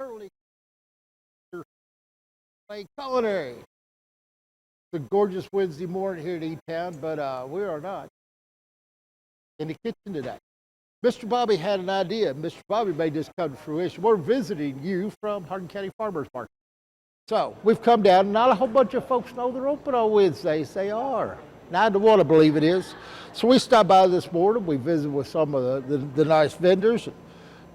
curly culinary. It's a gorgeous Wednesday morning here in E-Town, but we are not in the kitchen today. Mr. Bobby had an idea. Mr. Bobby made this come to fruition. We're visiting you from Hardin County Farmers Market. So we've come down, and not a whole bunch of folks know they're open on Wednesdays. They are. And I don't want to believe it is. So we stopped by this morning. We visited with some of the nice vendors.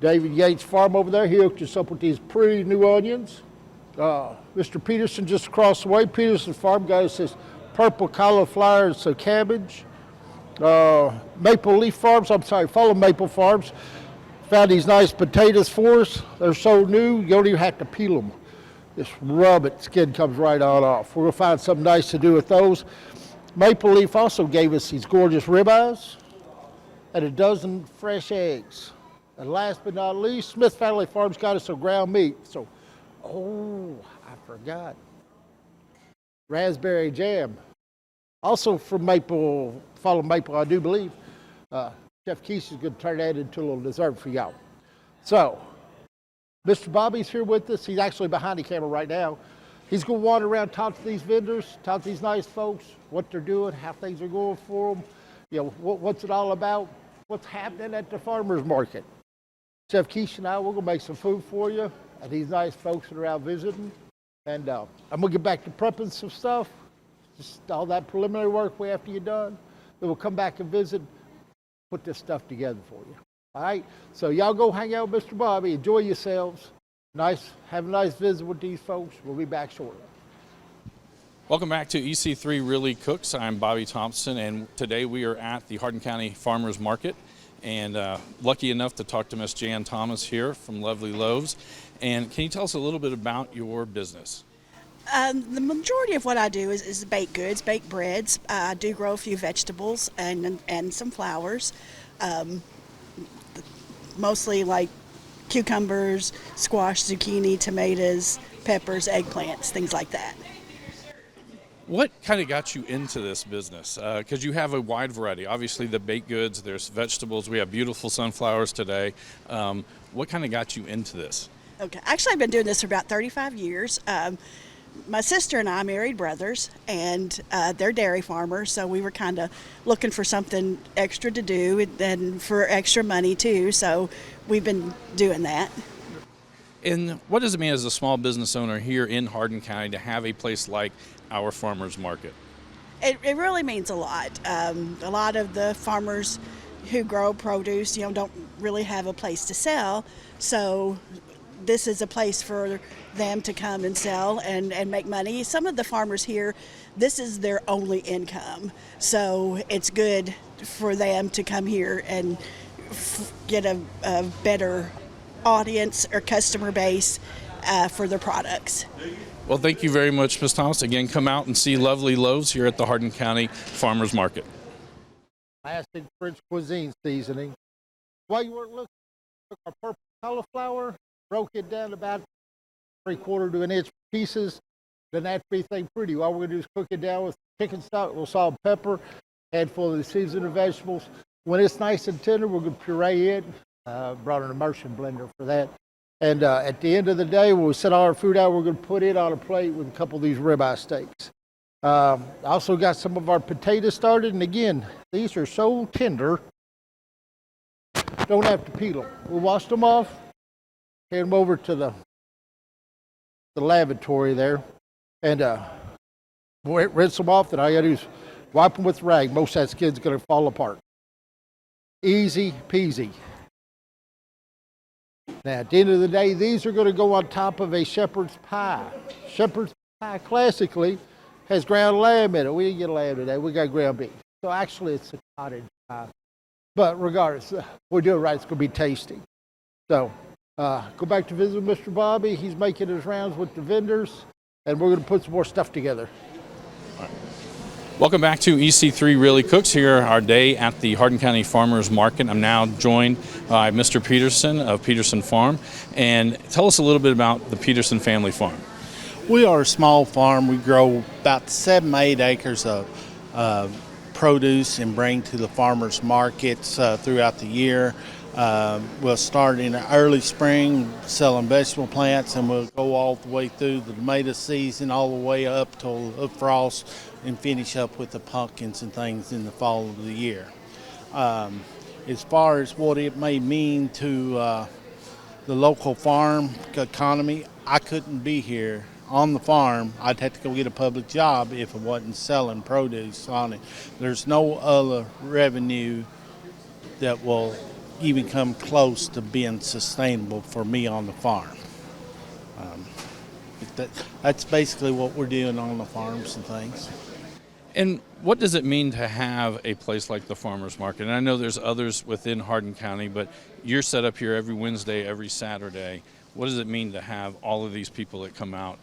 David Yates' farm over there, he hooked us up with these pretty new onions. Mr. Peterson just across the way, Peterson Farm got us this purple cauliflower and some cabbage. Maple Leaf Farms, Follow Maple Farms, found these nice potatoes for us. They're so new, you don't even have to peel them. Just rub it, skin comes right on off. We're gonna find something nice to do with those. Maple Leaf also gave us these gorgeous ribeyes and a dozen fresh eggs. And last but not least, Smith Family Farms got us some ground meat. So, I forgot. Raspberry jam. Also from Follow Maple, I do believe. Chef Keith is going to turn that into a little dessert for y'all. So, Mr. Bobby's here with us. He's actually behind the camera right now. He's going to wander around, talk to these vendors, talk to these nice folks, what they're doing, how things are going for them, what's it all about, what's happening at the farmers market. Chef Keith and I, we're going to make some food for you and these nice folks that are out visiting. And I'm going to get back to prepping some stuff, just all that preliminary work we have to get done. Then we'll come back and visit, put this stuff together for you. All right? So y'all go hang out with Mr. Bobby. Enjoy yourselves. Have a nice visit with these folks. We'll be back shortly. Welcome back to EC3 Really Cooks. I'm Bobby Thompson, and today we are at the Hardin County Farmers Market. And lucky enough to talk to Miss Jan Thomas here from Lovely Loaves. And can you tell us a little bit about your business? The majority of what I do is baked goods, baked breads. I do grow a few vegetables and some flowers, mostly like cucumbers, squash, zucchini, tomatoes, peppers, eggplants, things like that. What kind of got you into this business? Because you have a wide variety. Obviously the baked goods, there's vegetables, we have beautiful sunflowers today. What kind of got you into this? Okay, actually I've been doing this for about 35 years. My sister and I married brothers, and they're dairy farmers, so we were kind of looking for something extra to do and for extra money too, so we've been doing that. And what does it mean as a small business owner here in Hardin County to have a place like our farmers market? It really means a lot. A lot of the farmers who grow produce, don't really have a place to sell, so this is a place for them to come and sell and make money. Some of the farmers here, this is their only income, so it's good for them to come here and get a better audience or customer base for their products. Well, thank you very much, Ms. Thomas. Again, come out and see Lovely Loaves here at the Hardin County Farmers Market. Classic French cuisine seasoning. While you weren't looking, took our purple cauliflower, broke it down about 3/4 to an inch pieces. Doesn't have to be anything pretty. All we're going to do is cook it down with chicken stock, with salt and pepper, handful of the seasoned vegetables. When it's nice and tender, we're going to puree it. Brought an immersion blender for that. And at the end of the day, when we set all our food out, we're going to put it on a plate with a couple of these ribeye steaks. Also got some of our potatoes started. And again, these are so tender, don't have to peel them. We'll wash them off, hand them over to the lavatory there, and we'll rinse them off. Then all you got to do is wipe them with a rag. Most of that skin's going to fall apart. Easy peasy. Now, at the end of the day, these are going to go on top of a shepherd's pie. Shepherd's pie, classically, has ground lamb in it. We didn't get lamb today. We got ground beef. So actually, it's a cottage pie. But regardless, we do it right. It's going to be tasty. So go back to visit Mr. Bobby. He's making his rounds with the vendors, and we're going to put some more stuff together. Welcome back to EC3 Really Cooks. Here our day at the Hardin County Farmers Market. I'm now joined by Mr. Peterson of Peterson Farm. And tell us a little bit about the Peterson family farm. We are a small farm. We grow about 7 to 8 acres of produce and bring to the farmers markets throughout the year. We'll start in the early spring selling vegetable plants, and we'll go all the way through the tomato season, all the way up till the frost, and finish up with the pumpkins and things in the fall of the year. As far as what it may mean to the local farm economy, I couldn't be here on the farm. I'd have to go get a public job if I wasn't selling produce on it. There's no other revenue that will even come close to being sustainable for me on the farm. That's basically what we're doing on the farms and things. And what does it mean to have a place like the Farmers Market? And I know there's others within Hardin County, but you're set up here every Wednesday, every Saturday. What does it mean to have all of these people that come out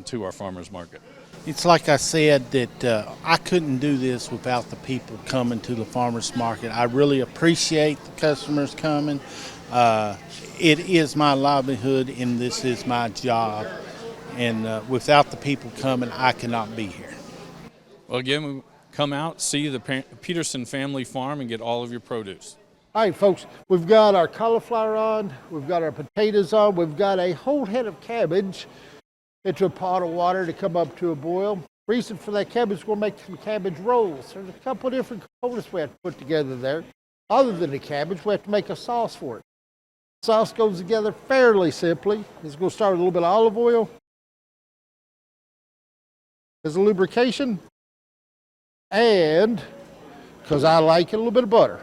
to our Farmers Market? It's like I said, that I couldn't do this without the people coming to the farmers market. I really appreciate the customers coming. It is my livelihood, and this is my job. And without the people coming, I cannot be here. Well, again, we come out, see the Peterson family farm, and get all of your produce. All right, folks, we've got our cauliflower on, we've got our potatoes on, we've got a whole head of cabbage into a pot of water to come up to a boil. Reason for that cabbage is we're going to make some cabbage rolls. There's a couple of different components we have to put together there. Other than the cabbage, we have to make a sauce for it. Sauce goes together fairly simply. It's going to start with a little bit of olive oil as a lubrication, and, because I like it, a little bit of butter.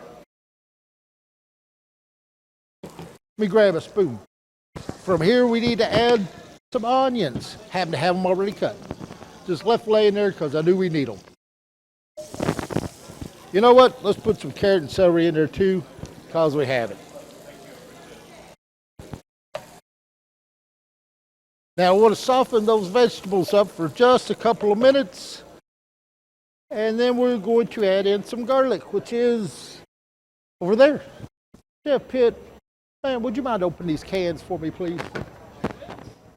Let me grab a spoon. From here, we need to add some onions. Happen to have them already cut. Just left laying there because I knew we need them. You know what? Let's put some carrot and celery in there too, because we have it. Now I want to soften those vegetables up for just a couple of minutes. And then we're going to add in some garlic, which is over there. Chef Pitt, man, would you mind opening these cans for me, please?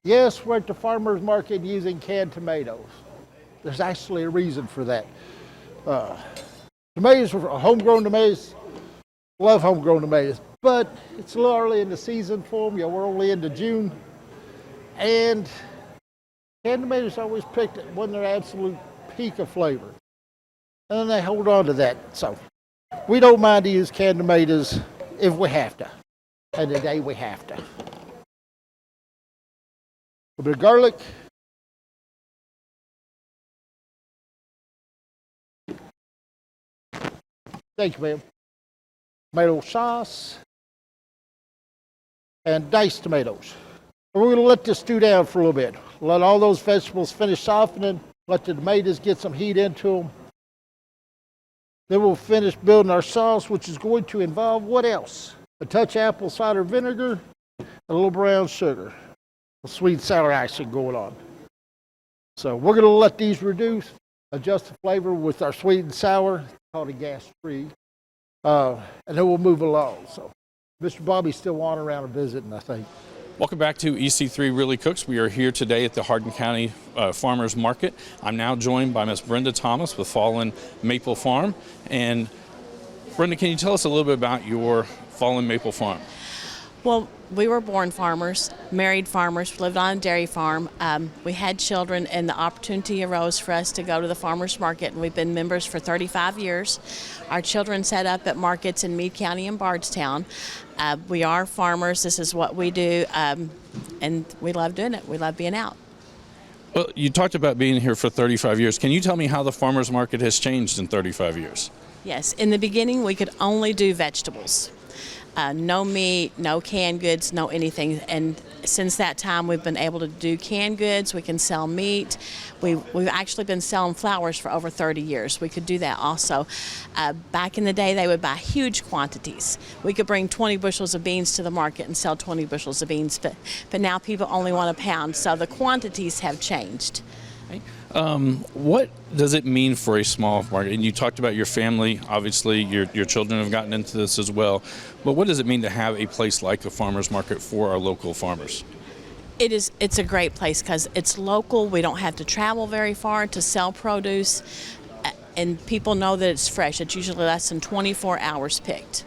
Yes, we're at the farmer's market using canned tomatoes. There's actually a reason for that. Tomatoes are homegrown tomatoes. Love homegrown tomatoes, but it's a little early in the season for them. We're only into June. And canned tomatoes are always picked when they're absolute peak of flavor. And then they hold on to that. So we don't mind to use canned tomatoes if we have to. And today we have to. A bit of garlic. Thank you, ma'am. Tomato sauce. And diced tomatoes. And we're going to let this stew down for a little bit. Let all those vegetables finish softening. Let the tomatoes get some heat into them. Then we'll finish building our sauce, which is going to involve what else? A touch of apple cider vinegar, a little brown sugar. A sweet and sour action going on. So we're going to let these reduce, adjust the flavor with our sweet and sour, called a gas-free, and then we'll move along. So Mr. Bobby's still wandering around and visiting, I think. Welcome back to EC3 Really Cooks. We are here today at the Hardin County Farmers Market. I'm now joined by Miss Brenda Thomas with Fallen Maple Farm. And Brenda, can you tell us a little bit about your Fallen Maple Farm? Well, we were born farmers, married farmers, lived on a dairy farm. We had children, and the opportunity arose for us to go to the farmers market, and we've been members for 35 years. Our children set up at markets in Meade County and Bardstown. We are farmers. This is what we do, and we love doing it. We love being out. Well, you talked about being here for 35 years. Can you tell me how the farmers market has changed in 35 years? Yes. In the beginning, we could only do vegetables. No meat, no canned goods, no anything. And since that time, we've been able to do canned goods. We can sell meat. We've actually been selling flowers for over 30 years. We could do that also. Back in the day, they would buy huge quantities. We could bring 20 bushels of beans to the market and sell 20 bushels of beans, but now people only want a pound, so the quantities have changed. What does it mean for a small market? And you talked about your family. Obviously, your children have gotten into this as well. But what does it mean to have a place like the farmers market for our local farmers? It's a great place because it's local. We don't have to travel very far to sell produce, and people know that it's fresh. It's usually less than 24 hours picked.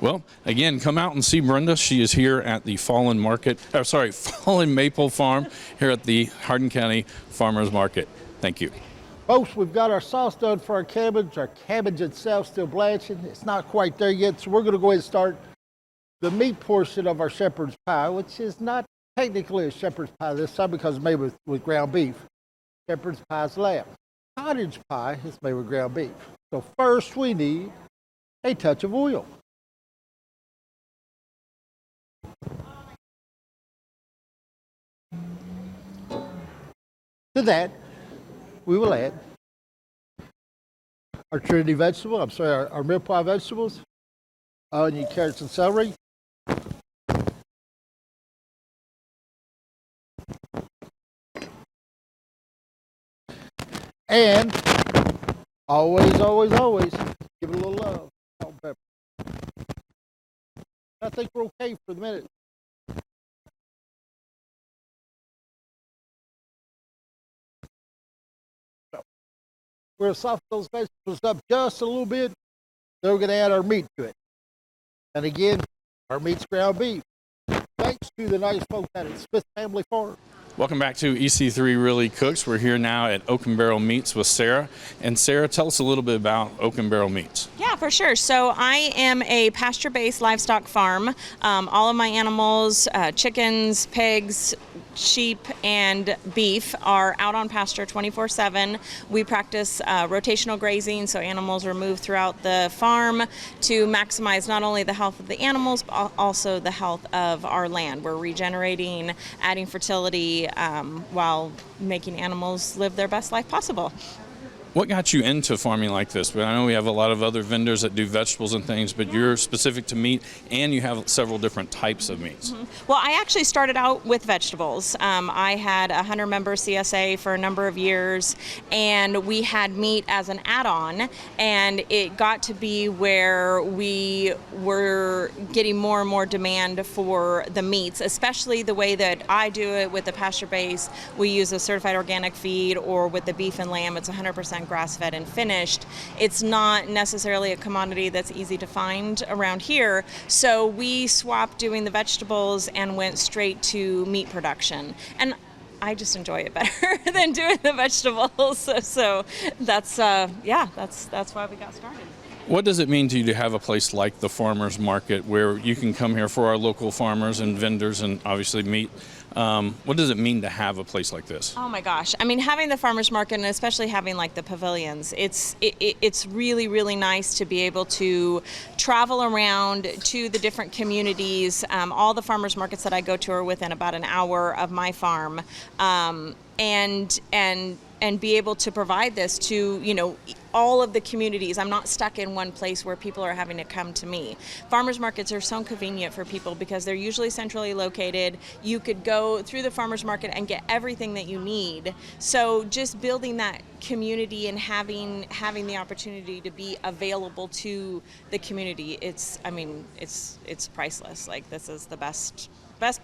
Well, again, come out and see Brenda. She is here at the Fallen Maple Farm here at the Hardin County Farmers Market. Thank you. Folks, we've got our sauce done for our cabbage. Our cabbage itself still blanching. It's not quite there yet, so we're going to go ahead and start the meat portion of our shepherd's pie, which is not technically a shepherd's pie this time because it's made with ground beef. Shepherd's pie is lamb. Cottage pie is made with ground beef. So first we need a touch of oil. To that, we will add our Trinity vegetable, our meal pie vegetables, onion, carrots, and celery. And always, always, always give it a little love. Salt and pepper. I think we're okay for the minute. We're going to soften those vegetables up just a little bit. Then we're going to add our meat to it. And again, our meat's ground beef. Thanks to the nice folks at Smith Family Farm. Welcome back to EC3 Really Cooks. We're here now at Oak and Barrel Meats with Sarah. And Sarah, tell us a little bit about Oak and Barrel Meats. Yeah, for sure. So I am a pasture-based livestock farm. All of my animals, chickens, pigs, sheep, and beef are out on pasture 24/7. We practice rotational grazing, so animals are moved throughout the farm to maximize not only the health of the animals, but also the health of our land. We're regenerating, adding fertility, while making animals live their best life possible. What got you into farming like this? But I know we have a lot of other vendors that do vegetables and things, but you're specific to meat, and you have several different types of meats. Well, I actually started out with vegetables. I had a 100-member CSA for a number of years, and we had meat as an add-on, and it got to be where we were getting more and more demand for the meats, especially the way that I do it with the pasture base. We use a certified organic feed, or with the beef and lamb, it's 100% grass-fed and finished. It's not necessarily a commodity that's easy to find around here, so we swapped doing the vegetables and went straight to meat production. And I just enjoy it better than doing the vegetables. So that's why we got started. What does it mean to you to have a place like the farmers market where you can come here for our local farmers and vendors and obviously meat? What does it mean to have a place like this? Oh my gosh. I mean, having the farmers market, and especially having like the pavilions, it's really, really nice to be able to travel around to the different communities. All the farmers markets that I go to are within about an hour of my farm. And be able to provide this to, all of the communities. I'm not stuck in one place where people are having to come to me. Farmers markets are so convenient for people because they're usually centrally located. You could go through the farmers market and get everything that you need. So just building that community and having the opportunity to be available to the community, it's priceless. Like, this is the best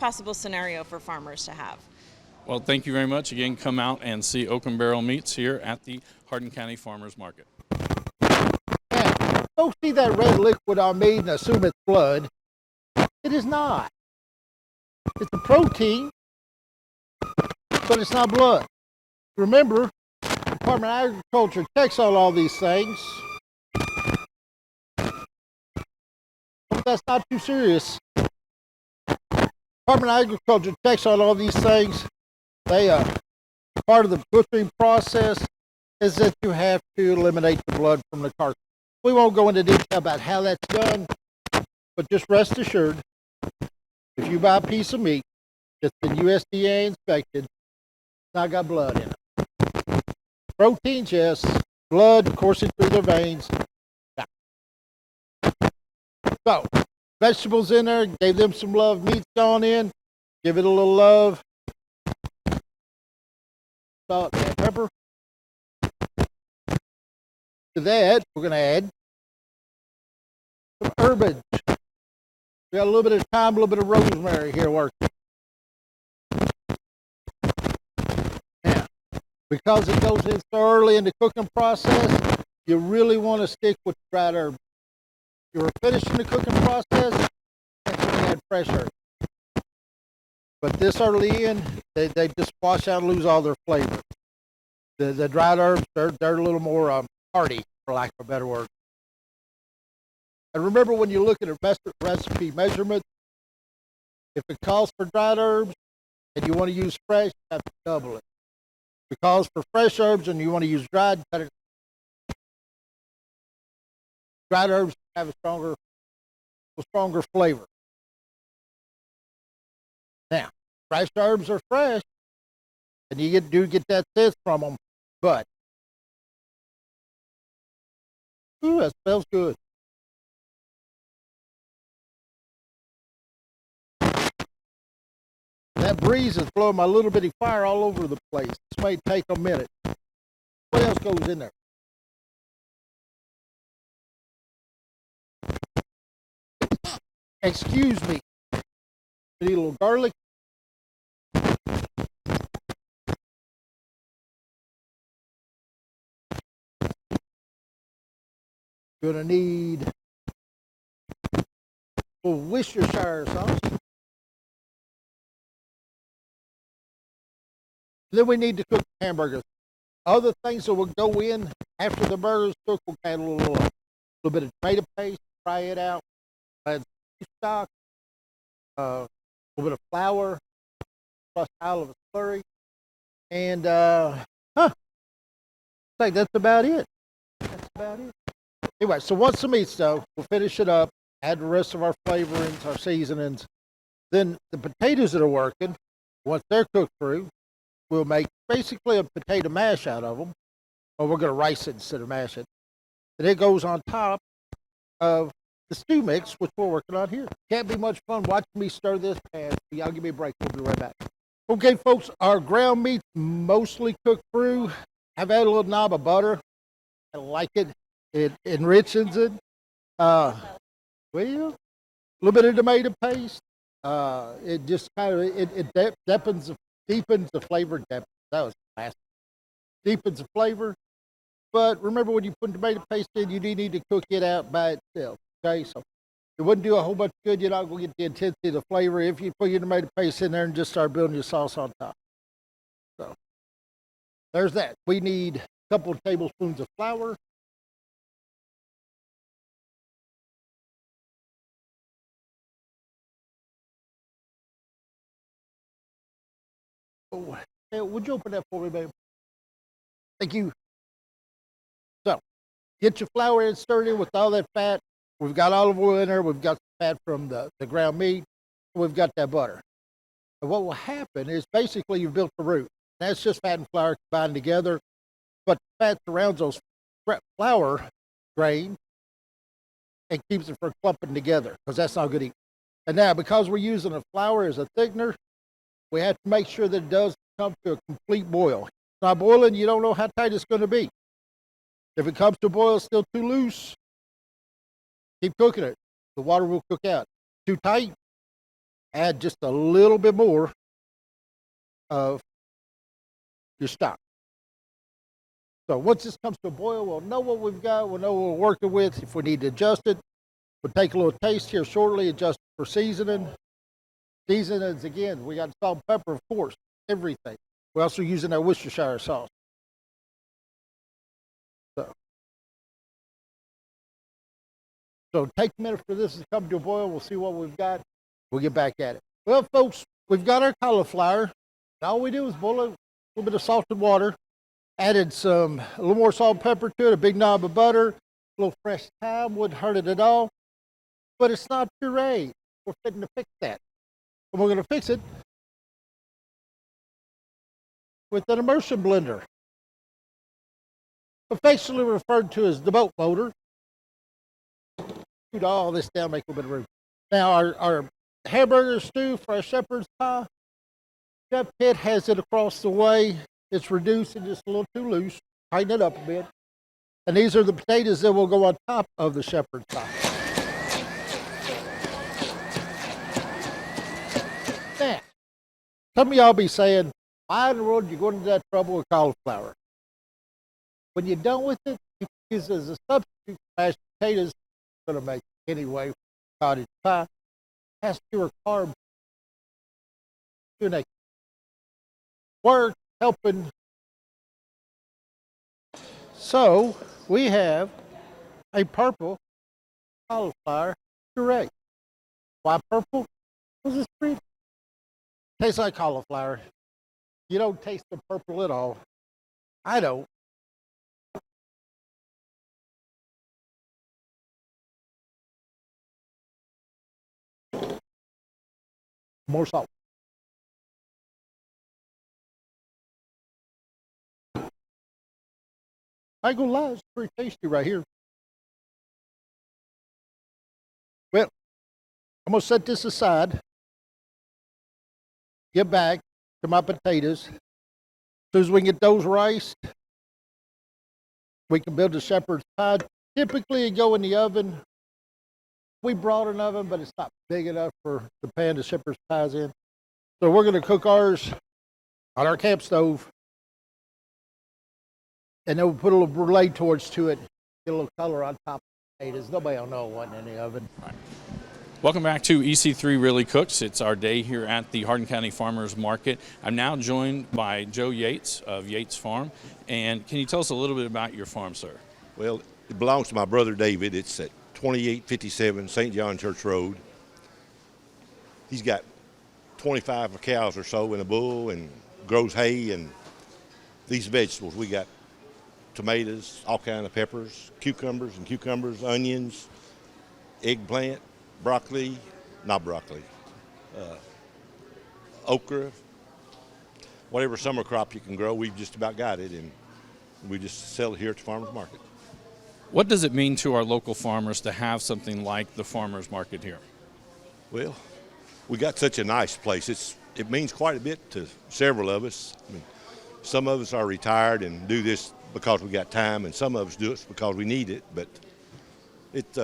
possible scenario for farmers to have. Well, thank you very much. Again, come out and see Oak and Barrel Meats here at the Hardin County Farmers Market. And don't see that red liquid on meat and assume it's blood. It is not. It's a protein, but it's not blood. Remember, the Department of Agriculture checks on all these things. Hope that's not too serious. Department of Agriculture checks on all these things. Part of the butchering process is that you have to eliminate the blood from the carcass. We won't go into detail about how that's done, but just rest assured, if you buy a piece of meat that's been USDA inspected, it's not got blood in it. Proteins, yes. Blood coursing through their veins. No. So, vegetables in there, gave them some love. Meat's gone in, give it a little love. Salt and pepper. To that, we're going to add some herbage. We got a little bit of thyme, a little bit of rosemary here working. Now, because it goes in so early in the cooking process, you really want to stick with dried herb. you were finishing the cooking process, and you add fresh herbs. But this early in, they just wash out and lose all their flavor. The dried herbs, they're a little more hearty, for lack of a better word. And remember, when you look at a recipe measurement, if it calls for dried herbs and you want to use fresh, you have to double it. If it calls for fresh herbs and you want to use dried, cut it. Dried herbs have a stronger flavor. Now, fresh herbs are fresh, and you do get that sense from them, but ooh, that smells good. That breeze is blowing my little bitty fire all over the place. This may take a minute. What else goes in there? Excuse me. Need a little garlic. Gonna need a little Worcestershire sauce. Then we need to cook hamburgers. Other things that will go in after the burgers cook, we'll add a little bit of tomato paste, fry it out, add stock, a little bit of flour, plus olive slurry, and I think that's about it. Anyway, so once the meat's done, we'll finish it up, add the rest of our flavorings, our seasonings. Then the potatoes that are working, once they're cooked through, we'll make basically a potato mash out of them, or we're going to rice it instead of mash it. And it goes on top of the stew mix, which we're working on here. Can't be much fun watching me stir this pan. Y'all give me a break. We'll be right back. Okay, folks, our ground meat's mostly cooked through. I've added a little knob of butter. I like it. It enriches it. Well, a little bit of tomato paste. It just kind of deepens the flavor. That was classic. Deepens the flavor. But remember, when you put tomato paste in, you do need to cook it out by itself. Okay, so it wouldn't do a whole bunch of good. You're not going to get the intensity of the flavor if you put your tomato paste in there and just start building your sauce on top. So there's that. We need a couple of tablespoons of flour. Oh, hey, would you open that for me, babe? Thank you. So, get your flour in, stir it in with all that fat. We've got olive oil in there. We've got fat from the ground meat. We've got that butter. And what will happen is basically you've built the roux. That's just fat and flour combined together. But the fat surrounds those flour grains and keeps it from clumping together, because that's not good eating. And now, because we're using the flour as a thickener, we have to make sure that it does come to a complete boil. If it's not boiling, you don't know how tight it's going to be. If it comes to a boil, it's still too loose, keep cooking it. The water will cook out. Too tight, add just a little bit more of your stock. So once this comes to a boil, we'll know what we've got. We'll know what we're working with. If we need to adjust it, we'll take a little taste here shortly, adjust it for seasoning. Seasonings, again, we got salt and pepper, of course, everything. We're also using our Worcestershire sauce. So take a minute for this to come to a boil. We'll see what we've got. We'll get back at it. Well, folks, we've got our cauliflower. All we do is boil it, a little bit of salted water. Added a little more salt and pepper to it, a big knob of butter, a little fresh thyme, wouldn't hurt it at all. But it's not puree. We're fitting to fix that. And we're going to fix it with an immersion blender, affectionately referred to as the boat motor. Put all this down, make a little bit of room. Now, our hamburger stew for our shepherd's pie, Chef Pitt has it across the way. It's reduced and just a little too loose. Tighten it up a bit. And these are the potatoes that will go on top of the shepherd's pie. Now, some of y'all be saying, why in the world are you going into that trouble with cauliflower? When you're done with it, you can use it as a substitute for mashed potatoes. It's going to make anyway, cottage pie. Has fewer carbs. Work helping. So we have a purple cauliflower puree. Why purple? Because it's pretty. Tastes like cauliflower. You don't taste the purple at all. I don't. More salt. I ain't gonna lie, it's pretty tasty right here. Well, I'm gonna set this aside. Get back to my potatoes. As soon as we can get those riced, we can build a shepherd's pie. Typically, it go in the oven. We brought an oven, but it's not big enough for the pan the shepherd's pie's in. So we're gonna cook ours on our camp stove. And then we'll put a little brulee torch to it, get a little color on top of the potatoes. Nobody will know it wasn't in the oven. Right. Welcome back to EC3 Really Cooks. It's our day here at the Hardin County Farmers Market. I'm now joined by Joe Yates of Yates Farm. And can you tell us a little bit about your farm, sir? Well, it belongs to my brother David. It's at 2857 St. John Church Road. He's got 25 cows or so and a bull, and grows hay and these vegetables. We got tomatoes, all kind of peppers, cucumbers, onions, eggplant, broccoli, okra, whatever summer crop you can grow, we've just about got it, and we just sell it here at the farmers market. What does it mean to our local farmers to have something like the farmers market here? Well, we got such a nice place. It means quite a bit to several of us. I mean, some of us are retired and do this because we got time, and some of us do it because we need it, but it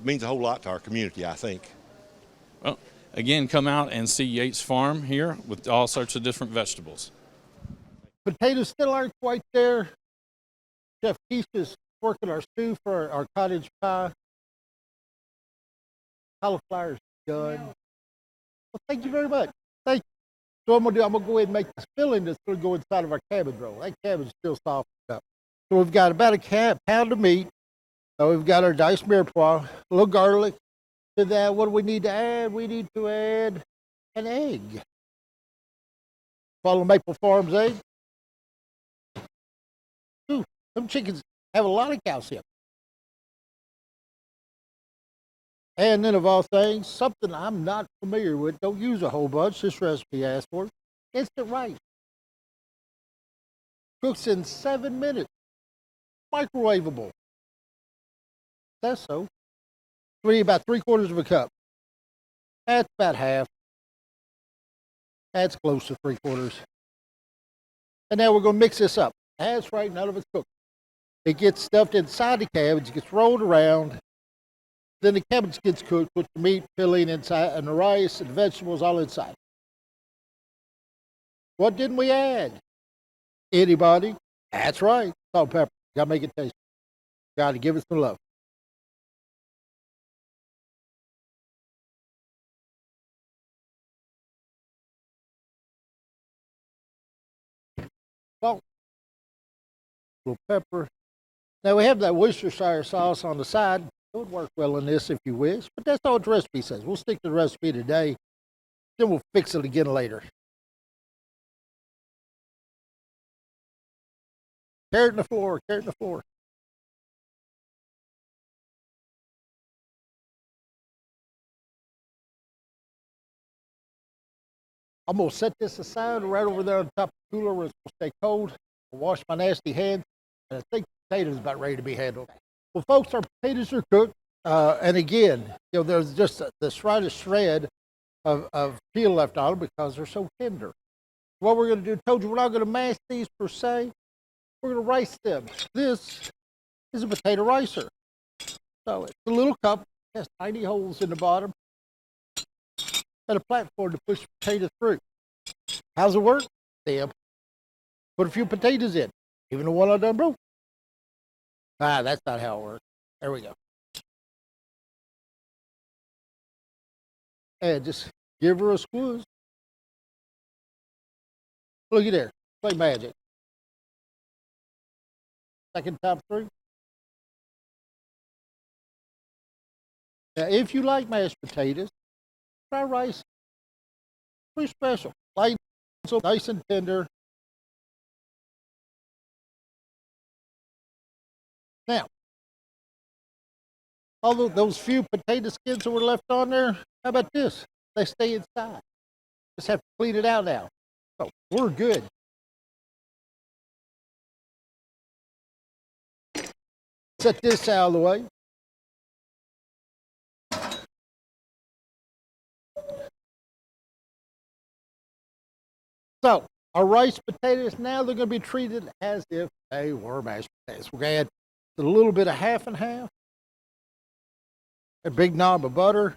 means a whole lot to our community, I think. Well, again, come out and see Yates Farm here with all sorts of different vegetables. Potatoes still aren't quite there. Chef Keisha's working our stew for our cottage pie. Cauliflower's done. Well, thank you very much. Thank you. So I'm gonna go ahead and make this filling that's gonna go inside of our cabbage roll. That cabbage is still soft up. So we've got about a pound of meat. We've got our diced mirepoix, a little garlic. To that, what do we need to add? We need to add an egg. Follow Maple Farms egg. Ooh, some chickens have a lot of calcium. And then of all things, something I'm not familiar with, don't use a whole bunch, this recipe asks for, instant rice. Cooks in 7 minutes. Microwavable. That's so. About 3/4 of a cup. That's about half. That's close to 3/4. And now we're going to mix this up. That's right, none of it's cooked. It gets stuffed inside the cabbage, it gets rolled around. Then the cabbage gets cooked with the meat filling inside and the rice and the vegetables all inside. What didn't we add? Anybody? That's right. Salt and pepper. Got to make it tasty. Got to give it some love. Salt. A little pepper. Now we have that Worcestershire sauce on the side. It would work well in this if you wish, but that's not what the recipe says. We'll stick to the recipe today, then we'll fix it again later. Carrot in the floor, carrot in the floor. I'm going to set this aside right over there on top of the cooler where it's going to stay cold. I'll wash my nasty hands, and I think the potatoes are about ready to be handled. Well, folks, our potatoes are cooked, and again, there's just the slightest shred of peel left on them because they're so tender. What we're going to do, told you we're not going to mash these per se. We're going to rice them. This is a potato ricer. So it's a little cup, has tiny holes in the bottom, and a platform to push potatoes through. How's it work? Simple. Put a few potatoes in, even the one I done broke. That's not how it works. There we go. and just give her a squeeze. Look at there. Play magic. Second time through. Now, if you like mashed potatoes, try rice. Pretty special. Light, so nice and tender. Now, although those few potato skins that were left on there, how about this? They stay inside. Just have to clean it out now. So we're good. Set this out of the way. So our rice potatoes now, they're going to be treated as if they were mashed potatoes. We're going to add a little bit of half and half, a big knob of butter,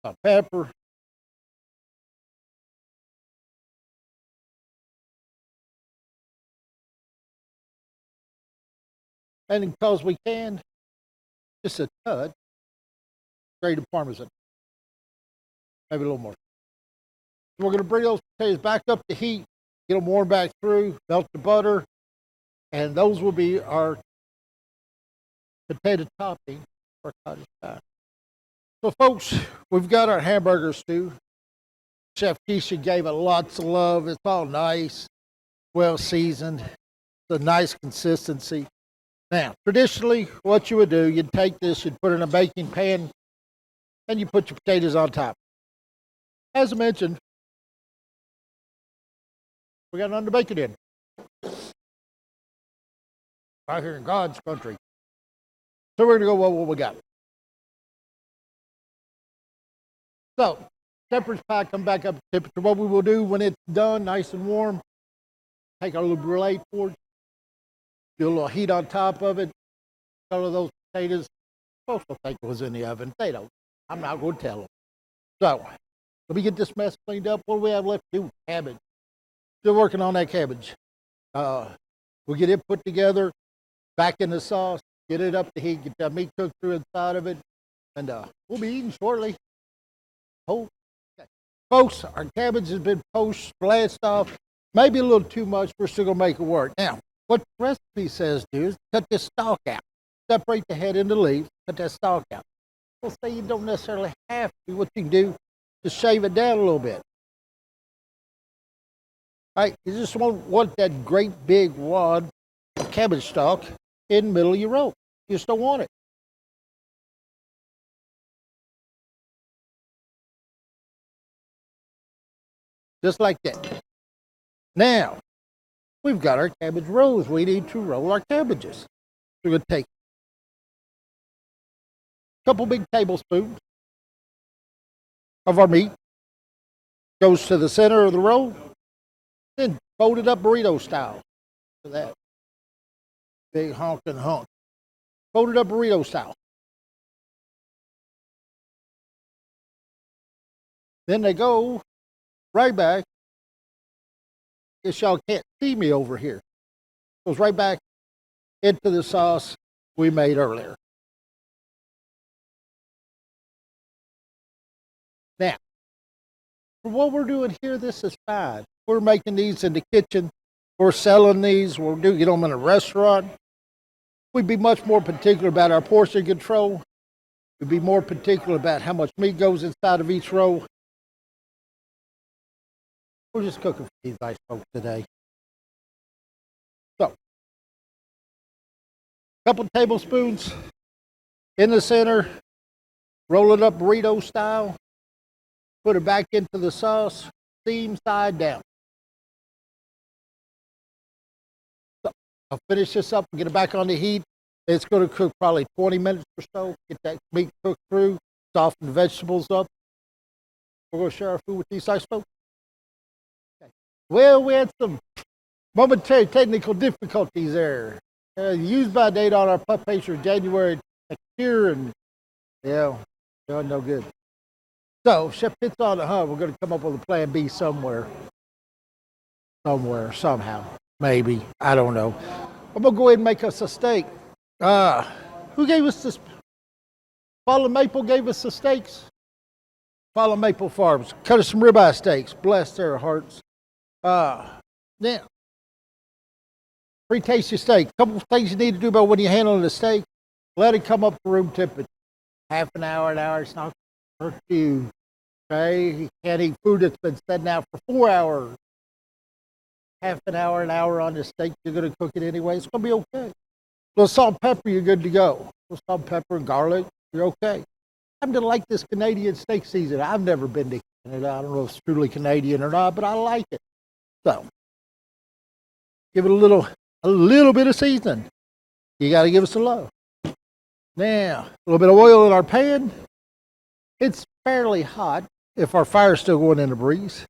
a pepper, and because we can, just a touch, grated Parmesan, maybe a little more. We're going to bring those potatoes back up to heat, get them warm back through, melt the butter, and those will be our potato topping for cottage pie. So, folks, we've got our hamburger stew. Chef Keisha gave it lots of love. It's all nice, well seasoned. It's a nice consistency. Now, traditionally, what you would do, you'd take this, you'd put it in a baking pan, and you put your potatoes on top. As I mentioned, we got none to bake it in. Right here in God's country. So we're going to go what we got. So, shepherd's pie, come back up to temperature. What we will do when it's done, nice and warm, take our little brulee fork, do a little heat on top of it, color those potatoes. Folks will think it was in the oven. They don't. I'm not going to tell them. So, let me get this mess cleaned up. What do we have left to do? Cabbage. Still working on that cabbage. We'll get it put together, back in the sauce, get it up to heat, get that meat cooked through inside of it, and we'll be eating shortly. Oh, okay. Folks, our cabbage has been poached, blanched off, maybe a little too much. We're still going to make it work. Now, what the recipe says do is cut this stalk out. Separate the head into leaves, cut that stalk out. We'll say you don't necessarily have to. What you can do is shave it down a little bit. All right, you just want that great big wad of cabbage stalk in the middle of your roll. You just don't want it. Just like that. Now, we've got our cabbage rolls. We need to roll our cabbages. We're going to take a couple big tablespoons of our meat. Goes to the center of the roll. Then fold it up burrito style. For that big honking hunk. Fold it up burrito style. Then they go right back. Guess y'all can't see me over here. Goes right back into the sauce we made earlier. Now, for what we're doing here, this is fine. We're making these in the kitchen. We're selling these. We'll get them in a restaurant. We'd be much more particular about our portion control. We'd be more particular about how much meat goes inside of each roll. We're just cooking for these nice folks today. So, a couple tablespoons in the center. Roll it up burrito style. Put it back into the sauce. Seam side down. So, I'll finish this up and get it back on the heat. It's going to cook probably 20 minutes or so. Get that meat cooked through. Soften the vegetables up. We're going to share our food with these nice folks. Okay. Well, we had some momentary technical difficulties there. Use by date on our pup pastry January next year, and yeah, no good. So, Chef Pitt's on the hunt. We're going to come up with a plan B somehow. maybe. I don't know. I'm gonna go ahead and make us a steak. Who gave us this? Fallen Maple gave us the steaks. Fallen Maple Farms. Cut us some ribeye steaks. Bless their hearts. Now, free tasty steak. Couple of things you need to do about when you're handling the steak. Let it come up to room temperature. Half an hour, it's not hurt you. Okay? You can't eat food that's been sitting out for 4 hours. Half an hour on the steak, you're going to cook it anyway. It's going to be okay. A little salt and pepper, you're good to go. A little salt and pepper and garlic, you're okay. I'm going to like this Canadian steak season. I've never been to Canada. I don't know if it's truly Canadian or not, but I like it. So, give it a little bit of seasoning. You got to give us a love. Now, a little bit of oil in our pan. It's fairly hot if our fire's still going in the breeze.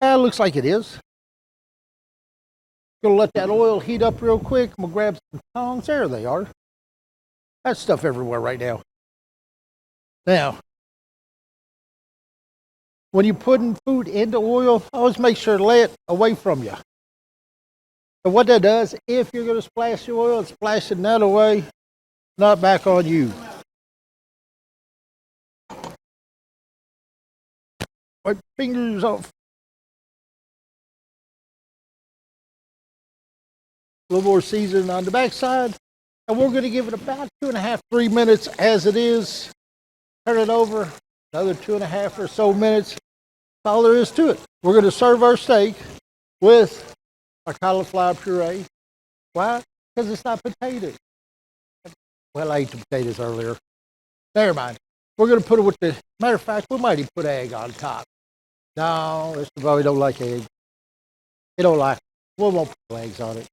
It looks like it is. Gonna let that oil heat up real quick. I'm gonna grab some tongs. There they are. That stuff everywhere right now. Now, when you're putting food into oil, always make sure to lay it away from you. And what that does, if you're gonna splash the oil, it's splashing that away, not back on you. Wipe fingers off. A little more seasoning on the backside, and we're going to give it about 2.5, 3 minutes as it is. Turn it over, another 2.5 or so minutes. That's all there is to it. We're going to serve our steak with our cauliflower puree. Why? Because it's not potatoes. Well, I ate the potatoes earlier. Never mind. We're going to put it with the, matter of fact, we might even put egg on top. No, Mr. Bobby don't like egg. He don't like it. We won't put eggs on it.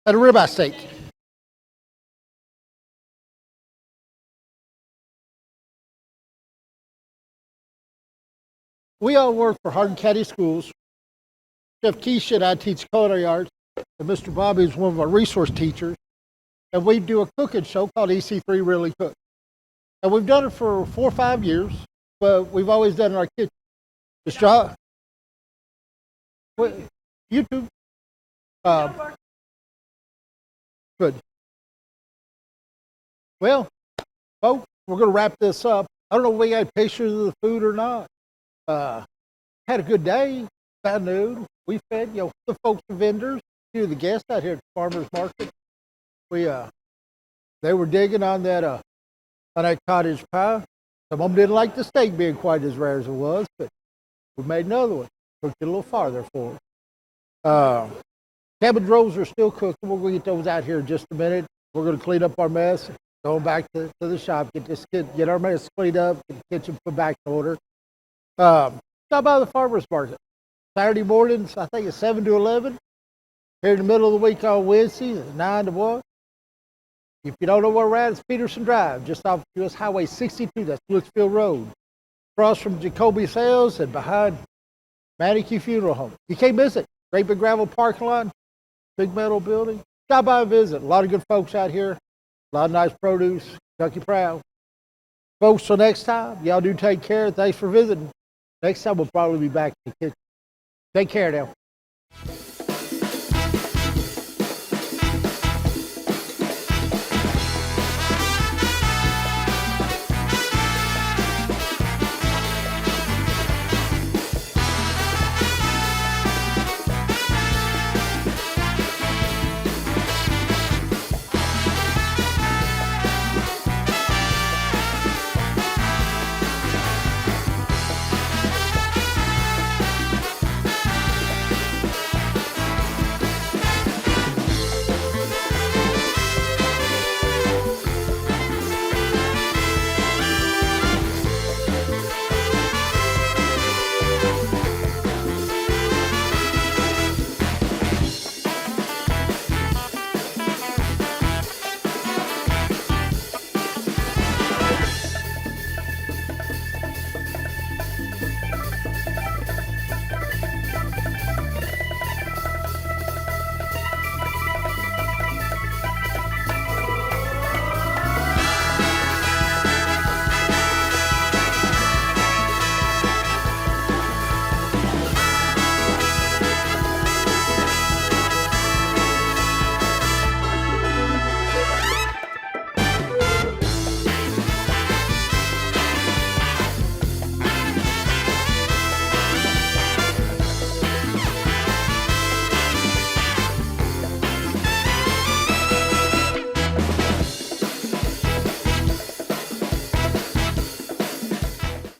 And a ribeye steak. We all work for Hardin County Schools. Chef Keisha and I teach culinary arts, and Mr. Bobby is one of our resource teachers. And we do a cooking show called EC3 Really Cook. And we've done it for 4 or 5 years, but we've always done it in our kitchen. Mr. John, YouTube. Good. Well, folks, we're going to wrap this up. I don't know if we got pictures of the food or not. Had a good day. About noon, we fed the folks, the vendors, a few of the guests out here at the farmers market. They were digging on that cottage pie. Some of them didn't like the steak being quite as rare as it was, but we made another one. Cooked it a little farther for them. Cabbage rolls are still cooking. We're going to get those out here in just a minute. We're going to clean up our mess, go back to the shop, get our mess cleaned up, get the kitchen put back in order. Stop by the farmers market. Saturday mornings, I think it's 7 to 11. Here in the middle of the week on Wednesdays, it's 9 to 1. If you don't know where we're at, it's Peterson Drive, just off US Highway 62. That's Blitzfield Road. Across from Jacoby Sales and behind Manicky Funeral Home. You can't miss it. Great big gravel parking lot, big metal building. Stop by and visit. A lot of good folks out here. A lot of nice produce. Kentucky proud. Folks, till next time, y'all do take care. Thanks for visiting. Next time we'll probably be back in the kitchen. Take care now.